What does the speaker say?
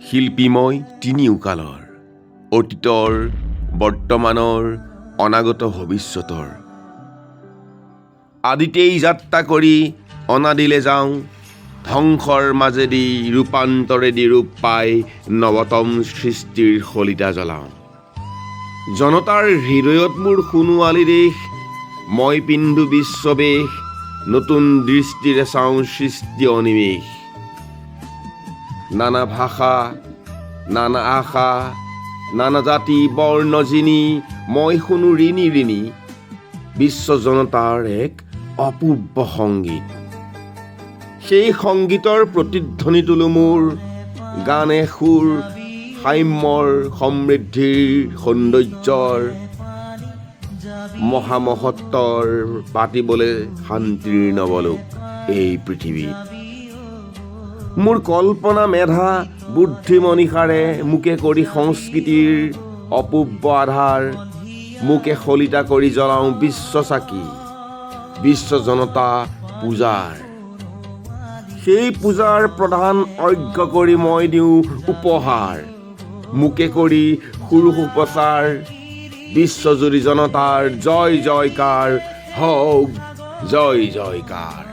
শিল্পীময় তিনিওকালৰ, অতীতৰ, বৰ্তমানৰ, অনাগত ভৱিষ্যতৰ। আদিতেই যাত্ৰা কৰি অনাদিলে যাওঁ, ধ্বংসৰ মাজেদি ৰূপান্তৰেদি ৰূপ পাই নৱতম সৃষ্টিৰ শলিতা জ্বলাওঁ। জনতাৰ হৃদয়ত মোৰ সোণোৱালী দেশ, মই পিন্ধো বিশ্ববেশ, নতুন দৃষ্টিৰে চাওঁ সৃষ্টি অনিমেষ। নানা ভাষা, নানা আশা, নানা জাতি বৰ্ণ যিনি, মই শুনো ঋণী ঋণী, বিশ্ব জনতাৰ এক অপূৰ্ব সংগীত। সেই সংগীতৰ প্ৰতিধ্বনি তোলো মোৰ, গানে সুৰ, সাম্যৰ, সমৃদ্ধিৰ, সৌন্দৰ্যৰ, মহামহত্বৰ, পাতিবলৈ শান্তিৰ নৱলোক এই পৃথিৱীত। মোৰ কল্পনা মেধা বুদ্ধি মনীষাৰে মোকে কৰি সংস্কৃতিৰ অপূৰ্ব আধাৰ, মোকে শলিতা কৰি জ্বলাওঁ বিশ্ব চাকি, বিশ্ব জনতা পূজাৰ। সেই পূজাৰ প্ৰধান অৰ্ঘ্য কৰি মই দিওঁ উপহাৰ, মোকে কৰি সুৰুষ প্ৰচাৰ, বিশ্বজুৰি জনতাৰ জয় জয়কাৰ হওক, জয় জয়কাৰ।